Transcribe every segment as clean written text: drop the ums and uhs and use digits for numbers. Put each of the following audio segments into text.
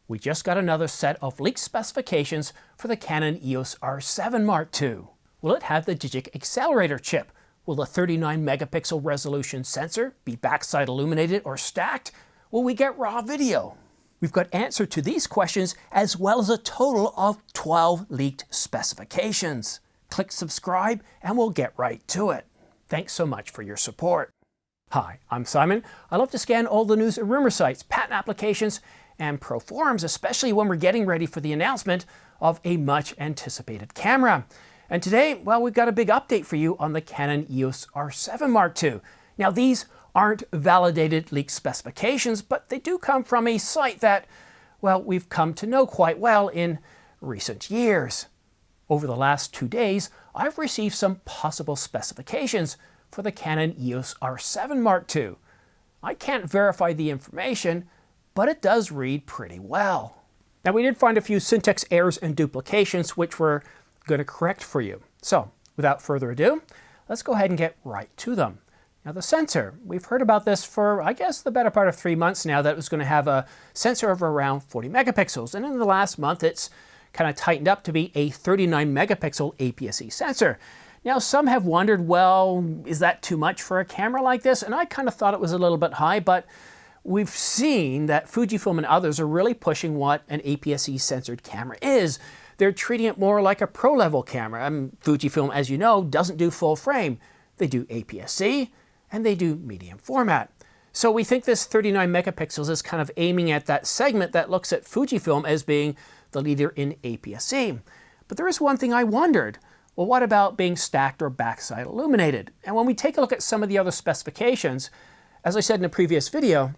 We just got another set of leaked specifications for the Canon EOS R7 Mark II. Will it have the digic accelerator chip? Will the 39 megapixel resolution sensor be backside illuminated or stacked? Will we get raw video? We've got answer to these questions as well as a total of 12 leaked specifications. Click subscribe and we'll get right to it. Thanks so much for your support. Hi, I'm Simon. I love to scan all the news and rumor sites, patent applications, and pro forums, especially when we're getting ready for the announcement of a much anticipated camera. And today, well, we've got a big update for you on the Canon EOS R7 Mark II. Now, these aren't validated leaked specifications, but they do come from a site that, well, we've come to know quite well in recent years. Over the last 2 days, I've received some possible specifications for the Canon EOS R7 Mark II. I can't verify the information, but it does read pretty well. Now, we did find a few syntax errors and duplications, which we're going to correct for you. So, without further ado, let's go ahead and get right to them. Now, the sensor, we've heard about this for, I guess, the better part of 3 months now, that it was going to have a sensor of around 40 megapixels. And in the last month, it's kind of tightened up to be a 39 megapixel APS-C sensor. Now, some have wondered, well, is that too much for a camera like this? And I kind of thought it was a little bit high, but we've seen that Fujifilm and others are really pushing what an APS-C censored camera is. They're treating it more like a pro-level camera. Fujifilm, as you know, doesn't do full frame. They do APS-C and they do medium format. So we think this 39 megapixels is kind of aiming at that segment that looks at Fujifilm as being the leader in APS-C. But there is one thing I wondered. Well, what about being stacked or backside illuminated? And when we take a look at some of the other specifications, as I said in a previous video,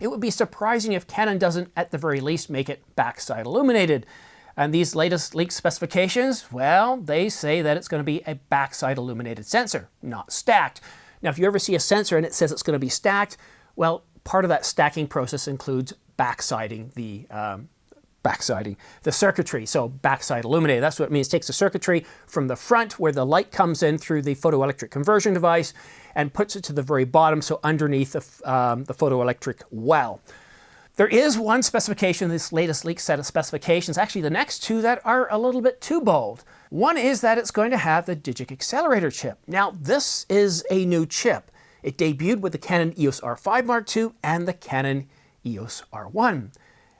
it would be surprising if Canon doesn't at the very least make it backside illuminated. And these latest leaked specifications, well, they say that it's going to be a backside illuminated sensor, not stacked. Now, if you ever see a sensor and it says it's going to be stacked, well, part of that stacking process includes backsiding the circuitry. So backside illuminated, that's what it means. It takes the circuitry from the front where the light comes in through the photoelectric conversion device and puts it to the very bottom, so underneath the photoelectric well. There is one specification in this latest leaked set of specifications, actually the next two, that are a little bit too bold. One is that it's going to have the digic accelerator chip. Now, this is a new chip. It debuted with the Canon EOS R5 Mark II and the Canon EOS R1.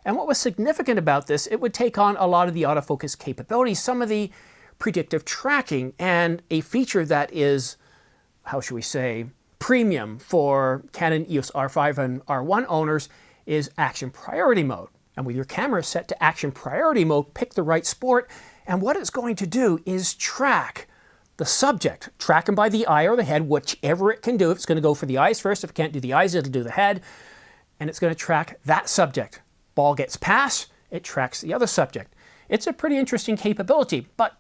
And what was significant about this, it would take on a lot of the autofocus capabilities, some of the predictive tracking, and a feature that is, how should we say, premium for Canon EOS R5 and R1 owners is action priority mode. And with your camera set to action priority mode, pick the right sport, and what it's going to do is track the subject, track him by the eye or the head, whichever it can do. If it's going to go for the eyes first, if it can't do the eyes, it'll do the head, and it's going to track that subject. Ball gets past, it tracks the other subject. It's a pretty interesting capability, but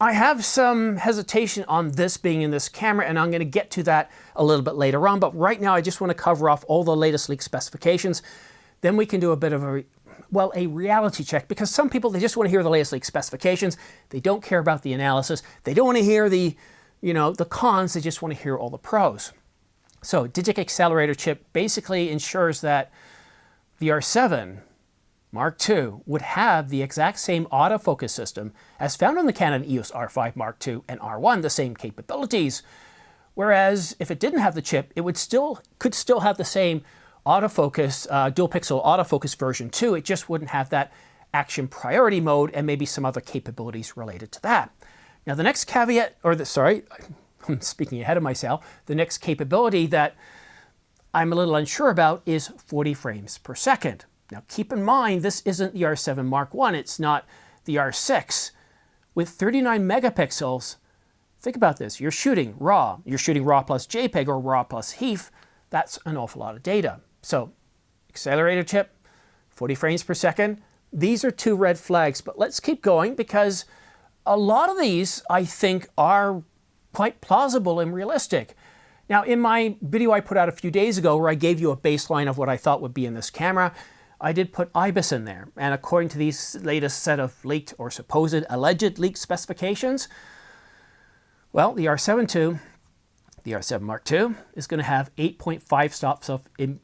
I have some hesitation on this being in this camera, and I'm going to get to that a little bit later on. But right now, I just want to cover off all the latest leaked specifications. Then we can do a bit of a reality check, because some people, they just want to hear the latest leaked specifications. They don't care about the analysis. They don't want to hear the cons. They just want to hear all the pros. So digic accelerator chip basically ensures that the R7 Mark II would have the exact same autofocus system as found on the Canon EOS R5 Mark II and R1, the same capabilities. Whereas if it didn't have the chip, it could still have the same autofocus, dual pixel autofocus version 2. It just wouldn't have that action priority mode and maybe some other capabilities related to that. Now, the next caveat, I'm speaking ahead of myself, the next capability that I'm a little unsure about is 40 frames per second. Now, keep in mind, this isn't the R7 Mark I, it's not the R6. With 39 megapixels, think about this, you're shooting RAW plus JPEG or RAW plus HEIF, that's an awful lot of data. So, accelerator chip, 40 frames per second, these are two red flags, but let's keep going, because a lot of these, I think, are quite plausible and realistic. Now, in my video I put out a few days ago where I gave you a baseline of what I thought would be in this camera, I did put IBIS in there. And according to these latest set of leaked or supposed alleged leaked specifications, well, the R7 II The R7 Mark II is going to have 8.5 stops of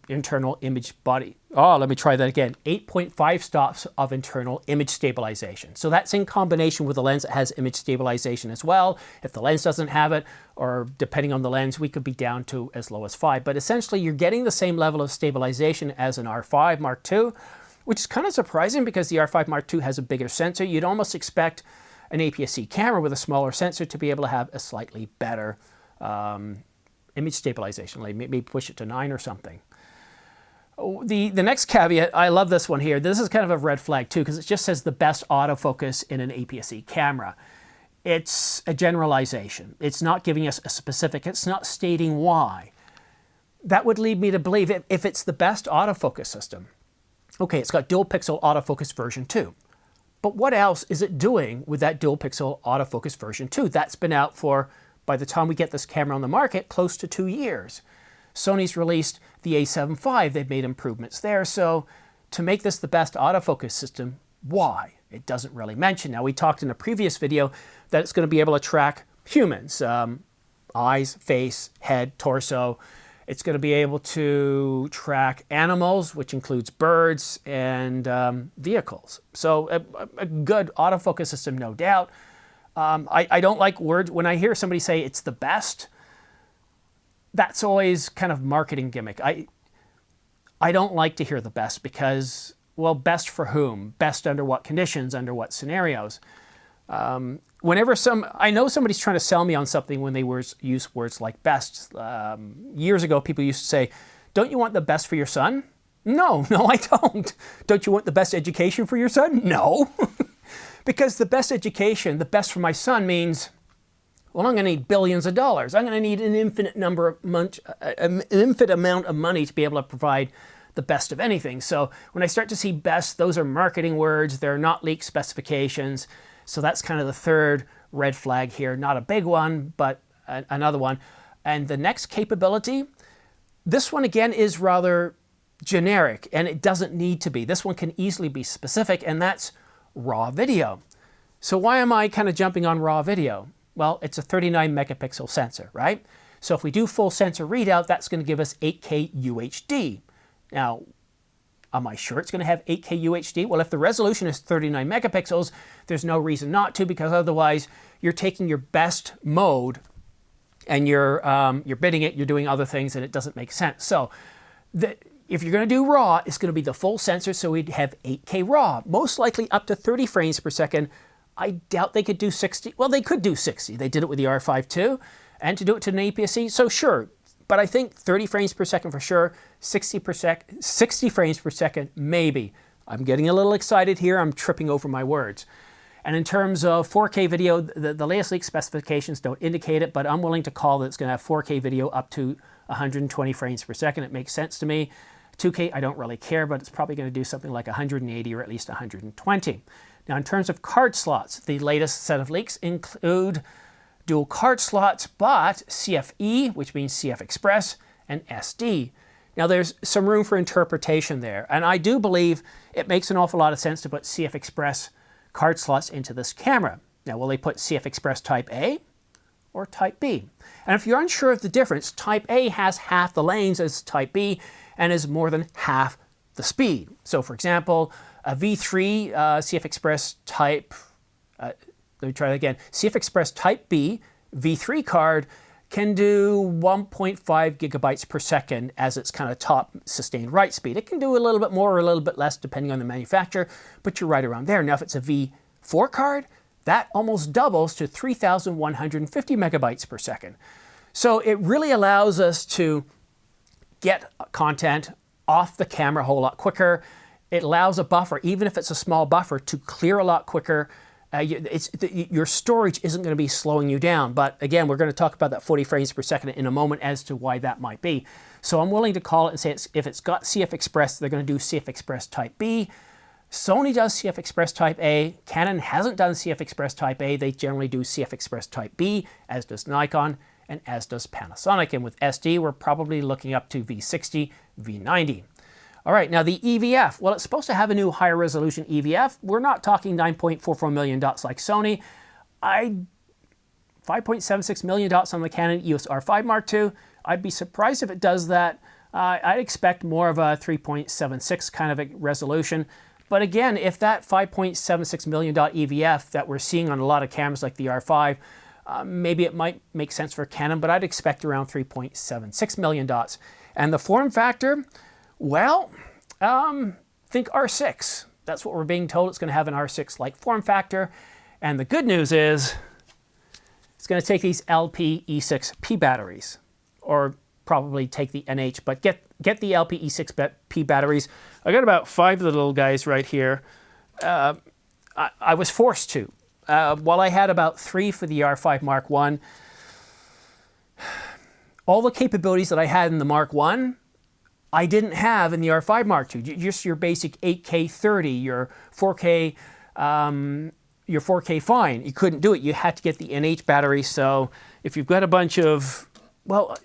internal image body. Oh, let me try that again. 8.5 stops of internal image stabilization. So that's in combination with a lens that has image stabilization as well. If the lens doesn't have it, or depending on the lens, we could be down to as low as 5. But essentially, you're getting the same level of stabilization as an R5 Mark II, which is kind of surprising because the R5 Mark II has a bigger sensor. You'd almost expect an APS-C camera with a smaller sensor to be able to have a slightly better image stabilization, like maybe push it to 9 or something. The next caveat, I love this one here. This is kind of a red flag too, because it just says the best autofocus in an APS-C camera. It's a generalization. It's not giving us a specific, it's not stating why. That would lead me to believe if it's the best autofocus system, okay, it's got dual pixel autofocus version 2. But what else is it doing with that dual pixel autofocus version 2? That's been out for, by the time we get this camera on the market, close to 2 years. Sony's released the A7 IV. They've made improvements there. So to make this the best autofocus system, why? It doesn't really mention. Now, we talked in a previous video that it's going to be able to track humans, eyes, face, head, torso. It's going to be able to track animals, which includes birds and vehicles. So a good autofocus system, no doubt. I don't like words. When I hear somebody say it's the best, that's always kind of marketing gimmick. I don't like to hear the best because, well, best for whom? Best under what conditions? Under what scenarios? I know somebody's trying to sell me on something when they use words like best. Years ago, people used to say, don't you want the best for your son? No, I don't. Don't you want the best education for your son? No. Because the best education, the best for my son means, well, I'm going to need billions of dollars. I'm going to need an infinite amount of money to be able to provide the best of anything. So when I start to see best, those are marketing words. They're not leaked specifications. So that's kind of the third red flag here. Not a big one, but another one. And the next capability, this one again is rather generic, and it doesn't need to be. This one can easily be specific, and that's raw video. So why am I kind of jumping on raw video? Well, it's a 39 megapixel sensor, right? So if we do full sensor readout, that's going to give us 8K UHD. Now, am I sure it's going to have 8K UHD? Well, if the resolution is 39 megapixels, there's no reason not to, because otherwise you're taking your best mode and you're bidding it, you're doing other things, and it doesn't make sense. So if you're going to do RAW, it's going to be the full sensor, so we'd have 8K RAW, most likely up to 30 frames per second. I doubt they could do 60. Well, they could do 60. They did it with the R5 II, and to do it to an APS-C, so sure. But I think 30 frames per second for sure, 60 frames per second, maybe. I'm getting a little excited here. I'm tripping over my words. And in terms of 4K video, the latest leak specifications don't indicate it, but I'm willing to call that it's going to have 4K video up to 120 frames per second. It makes sense to me. 2K, I don't really care, but it's probably going to do something like 180 or at least 120. Now, in terms of card slots, the latest set of leaks include dual card slots, but CFE, which means CF Express, and SD. Now, there's some room for interpretation there, and I do believe it makes an awful lot of sense to put CF Express card slots into this camera. Now, will they put CF Express Type A or Type B? And if you're unsure of the difference, Type A has half the lanes as Type B and is more than half the speed. So, for example, a V3 CF Express Type, let me try that again, CF Express Type B V3 card can do 1.5 gigabytes per second as its kind of top sustained write speed. It can do a little bit more or a little bit less depending on the manufacturer, but you're right around there. Now, if it's a V4 card, that almost doubles to 3,150 megabytes per second. So it really allows us to get content off the camera a whole lot quicker. It allows a buffer, even if it's a small buffer, to clear a lot quicker. Your storage isn't going to be slowing you down. But again, we're going to talk about that 40 frames per second in a moment as to why that might be. So I'm willing to call it and say if it's got CF Express, they're going to do CF Express Type B. Sony does CF Express Type A. Canon hasn't done CF Express Type A. They generally do CF Express Type B, as does Nikon, and as does Panasonic. And with SD, we're probably looking up to V60, V90. All right, now the EVF. Well, it's supposed to have a new higher resolution EVF. We're not talking 9.44 million dots like Sony. 5.76 million dots on the Canon EOS R5 Mark II. I'd be surprised if it does that. I'd expect more of a 3.76 kind of a resolution. But again, if that 5.76 million dot EVF that we're seeing on a lot of cameras like the R5, maybe it might make sense for Canon, but I'd expect around 3.76 million dots. And the form factor, well, think R6. That's what we're being told. It's going to have an R6-like form factor. And the good news is it's going to take these LP-E6P batteries, or probably take the NH, but get the LP-E6P batteries. I got about 5 of the little guys right here. I was forced to. While I had about 3 for the R5 Mark I, all the capabilities that I had in the Mark I didn't have in the R5 Mark II. Just your basic 8K 30, your 4K fine. You couldn't do it. You had to get the NH battery. So if you've got a bunch of, well,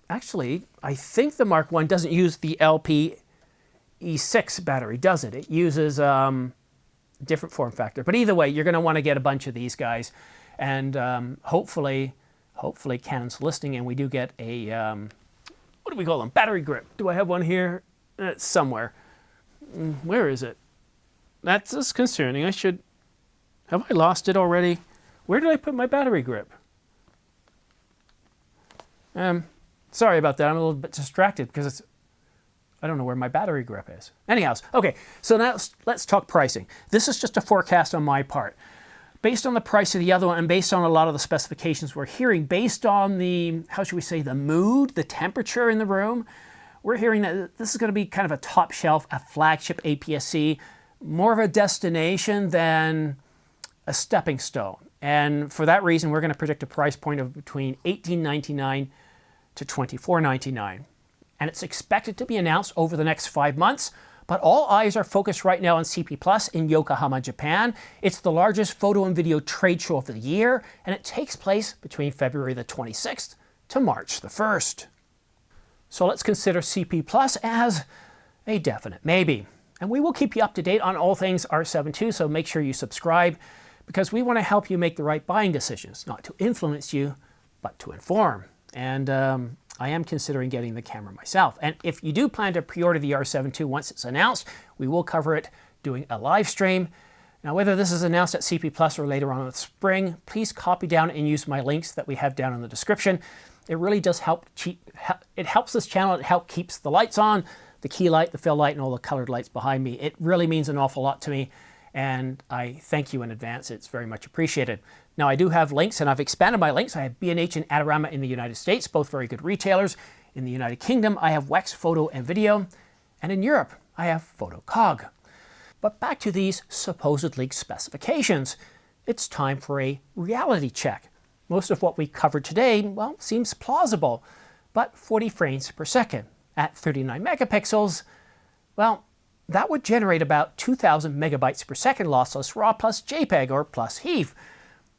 actually, I think the Mark I doesn't use the LP-E6 battery, does it? It uses different form factor. But either way, you're going to want to get a bunch of these guys. And hopefully Canon's listening and we do get a, what do we call them? Battery grip. Do I have one here? It's somewhere. Where is it? That's just concerning. Have I lost it already? Where did I put my battery grip? Sorry about that. I'm a little bit distracted because I don't know where my battery grip is. Anyhow, okay, so now let's talk pricing. This is just a forecast on my part. Based on the price of the other one and based on a lot of the specifications we're hearing, based on the, how should we say, the mood, the temperature in the room, we're hearing that this is going to be kind of a top shelf, a flagship APS-C, more of a destination than a stepping stone. And for that reason, we're going to predict a price point of between $18.99 to $24.99. And it's expected to be announced over the next 5 months, but all eyes are focused right now on CP Plus in Yokohama, Japan. It's the largest photo and video trade show of the year, and it takes place between February the 26th to March the 1st. So let's consider CP Plus as a definite maybe. And we will keep you up to date on all things R7 II, so make sure you subscribe, because we want to help you make the right buying decisions, not to influence you, but to inform. And I am considering getting the camera myself. And if you do plan to pre-order the R7 II once it's announced, we will cover it doing a live stream. Now, whether this is announced at CP Plus or later on in the spring, please copy down and use my links that we have down in the description. It really does help. It helps this channel. It helps keeps the lights on, the key light, the fill light, and all the colored lights behind me. It really means an awful lot to me, and I thank you in advance. It's very much appreciated. Now, I do have links, and I've expanded my links. I have B&H and Adorama in the United States, both very good retailers. In the United Kingdom, I have Wex Photo and Video. And in Europe, I have PhotoCog. But back to these supposed leaked specifications. It's time for a reality check. Most of what we covered today, well, seems plausible. But 40 frames per second at 39 megapixels, well, that would generate about 2,000 megabytes per second lossless RAW plus JPEG or plus HEIF.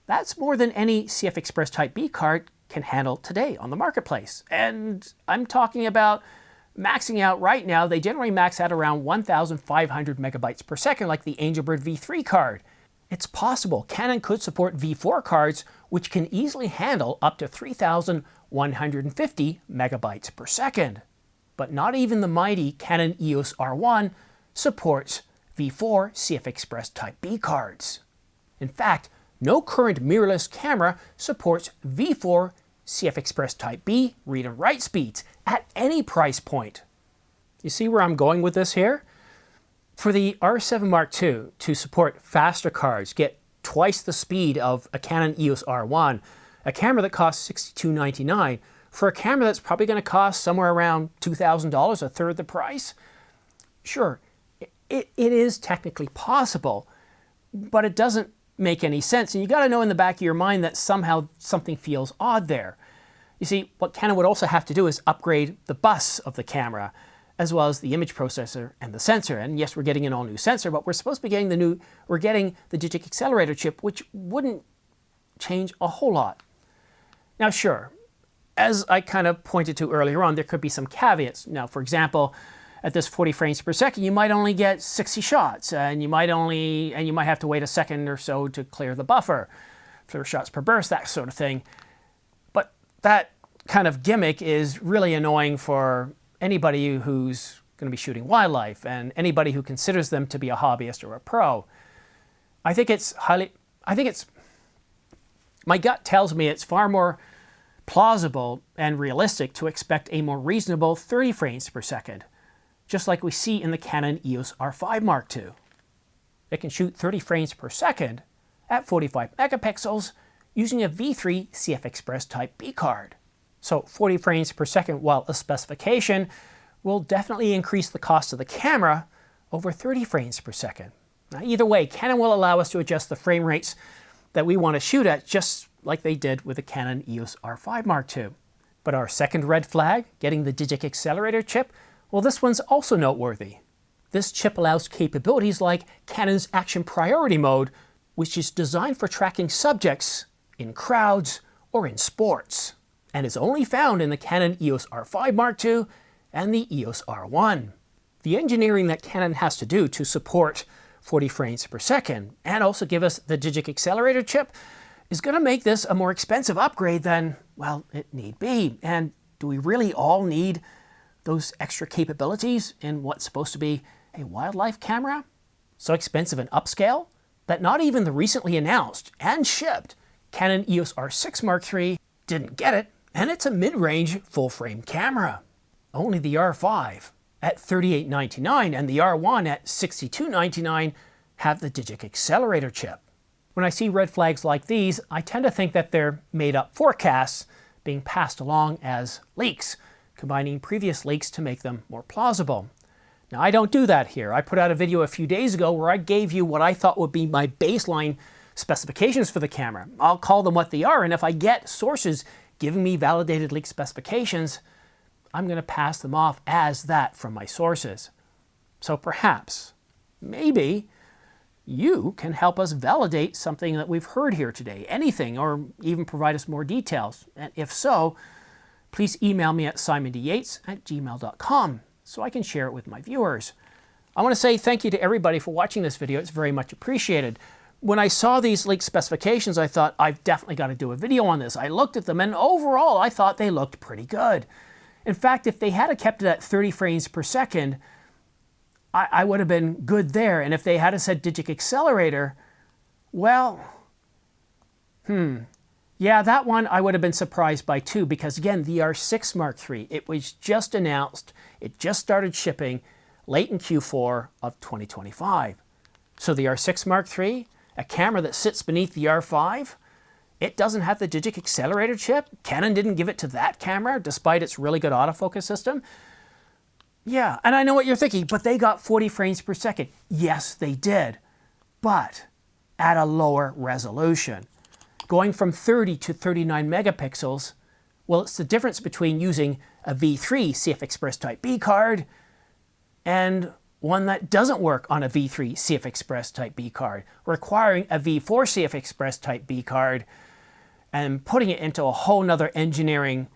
That's more than any CF Express Type B card can handle today on the marketplace. And I'm talking about maxing out right now. They generally max out around 1,500 megabytes per second, like the Angelbird V3 card. It's possible Canon could support V4 cards, which can easily handle up to 3,150 megabytes per second. But not even the mighty Canon EOS R1 supports V4 CF Express Type B cards. In fact, no current mirrorless camera supports V4 CF Express Type B read and write speeds at any price point. You see where I'm going with this here? For the R7 Mark II to support faster cards, get twice the speed of a Canon EOS R1, a camera that costs $62.99, for a camera that's probably going to cost somewhere around $2,000, a third the price? Sure, it is technically possible, but it doesn't make any sense. And you got to know in the back of your mind that somehow something feels odd there. You see, what Canon would also have to do is upgrade the bus of the camera, as well as the image processor and the sensor. And yes, we're getting an all-new sensor, but we're supposed to be getting we're getting the Digic Accelerator chip, which wouldn't change a whole lot. Now, sure, as I kind of pointed to earlier on, there could be some caveats. Now, for example, at this 40 frames per second, you might only get 60 shots, and you might have to wait a second or so to clear the buffer. flare shots per burst, that sort of thing. But that kind of gimmick is really annoying for anybody who's going to be shooting wildlife and anybody who considers them to be a hobbyist or a pro. My gut tells me it's far more plausible and realistic to expect a more reasonable 30 frames per second, just like we see in the Canon EOS R5 Mark II. It can shoot 30 frames per second at 45 megapixels using a V3 CF Express Type B card. So 40 frames per second, while a specification, will definitely increase the cost of the camera over 30 frames per second. Now, either way, Canon will allow us to adjust the frame rates that we want to shoot at, just like they did with the Canon EOS R5 Mark II. But our second red flag, getting the Digic accelerator chip, well, this one's also noteworthy. This chip allows capabilities like Canon's Action Priority Mode, which is designed for tracking subjects in crowds or in sports, and is only found in the Canon EOS R5 Mark II and the EOS R1. The engineering that Canon has to do to support 40 frames per second and also give us the Digic accelerator chip is going to make this a more expensive upgrade than, well, it need be. And do we really all need those extra capabilities in what's supposed to be a wildlife camera? So expensive and upscale that not even the recently announced and shipped Canon EOS R6 Mark III didn't get it, and it's a mid-range full-frame camera. Only the R5 at $38.99 and the R1 at $62.99 have the Digic accelerator chip. When I see red flags like these, I tend to think that they're made-up forecasts being passed along as leaks, combining previous leaks to make them more plausible. Now, I don't do that here. I put out a video a few days ago where I gave you what I thought would be my baseline specifications for the camera. I'll call them what they are, and if I get sources giving me validated leak specifications, I'm going to pass them off as that from my sources. So perhaps, maybe, you can help us validate something that we've heard here today, anything, or even provide us more details. And if so, please email me at simonDyates@gmail.com so I can share it with my viewers. I want to say thank you to everybody for watching this video. It's very much appreciated. When I saw these leaked specifications, I thought, I've definitely got to do a video on this. I looked at them, and overall, I thought they looked pretty good. In fact, if they had kept it at 30 frames per second, I would have been good there. And if they had said Digic accelerator, well, yeah, that one I would have been surprised by too, because again, the R6 Mark III, it was just announced, it just started shipping late in Q4 of 2025. So the R6 Mark III, a camera that sits beneath the R5, it doesn't have the Digic accelerator chip. Canon didn't give it to that camera, despite its really good autofocus system. Yeah, and I know what you're thinking, but they got 40 frames per second. Yes, they did, but at a lower resolution. Going from 30 to 39 megapixels, well, it's the difference between using a V3 CF Express Type B card and one that doesn't work on a V3 CF Express Type B card, requiring a V4 CF Express Type B card and putting it into a whole nother engineering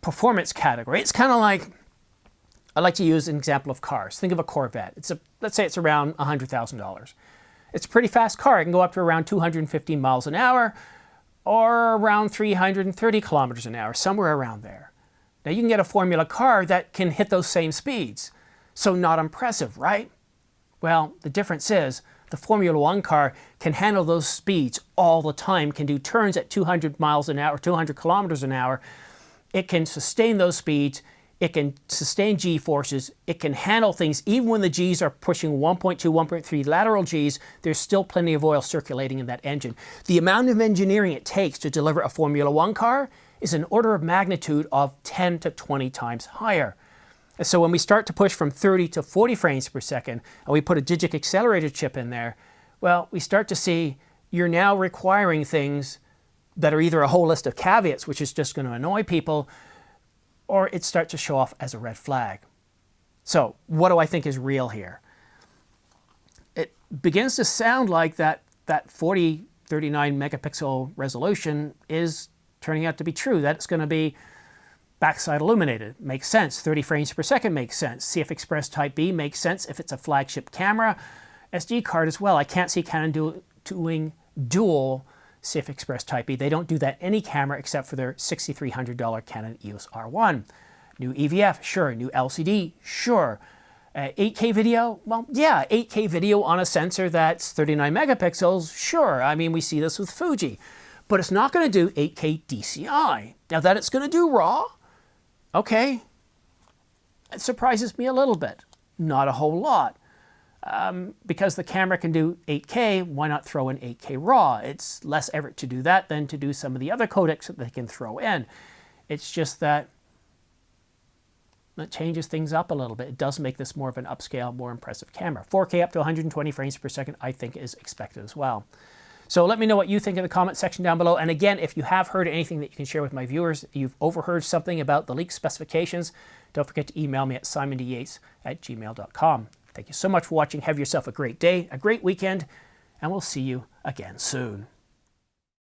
performance category. It's kind of like, I like to use an example of cars. Think of a Corvette. Let's say it's around $100,000. It's a pretty fast car. It can go up to around 215 miles an hour or around 330 kilometers an hour, somewhere around there. Now you can get a Formula car that can hit those same speeds. So not impressive, right? Well, the difference is the Formula One car can handle those speeds all the time, can do turns at 200 miles an hour, 200 kilometers an hour. It can sustain those speeds. It can sustain G-forces. It can handle things even when the Gs are pushing 1.2, 1.3 lateral Gs. There's still plenty of oil circulating in that engine. The amount of engineering it takes to deliver a Formula One car is an order of magnitude of 10 to 20 times higher. And so when we start to push from 30 to 40 frames per second, and we put a Digic accelerator chip in there, well, we start to see you're now requiring things that are either a whole list of caveats, which is just going to annoy people, or it starts to show off as a red flag. So what do I think is real here? It begins to sound like that 40, 39 megapixel resolution is turning out to be true, that it's going to be backside illuminated. Makes sense. 30 frames per second makes sense. CF Express Type B makes sense if it's a flagship camera. SD card as well. I can't see Canon doing dual CF Express Type E. They don't do that any camera except for their $6,300 Canon EOS R1. New EVF, sure. New LCD, sure. 8K video, well, yeah, 8K video on a sensor that's 39 megapixels, sure. I mean, we see this with Fuji. But it's not going to do 8K DCI. Now that it's going to do RAW, okay, it surprises me a little bit. Not a whole lot. Because the camera can do 8K, why not throw in 8K RAW? It's less effort to do that than to do some of the other codecs that they can throw in. It's just that it changes things up a little bit. It does make this more of an upscale, more impressive camera. 4K up to 120 frames per second, I think, is expected as well. So let me know what you think in the comment section down below. And again, if you have heard anything that you can share with my viewers, you've overheard something about the leaked specifications, don't forget to email me at simondayates@gmail.com. Thank you so much for watching. Have yourself a great day, a great weekend, and we'll see you again soon.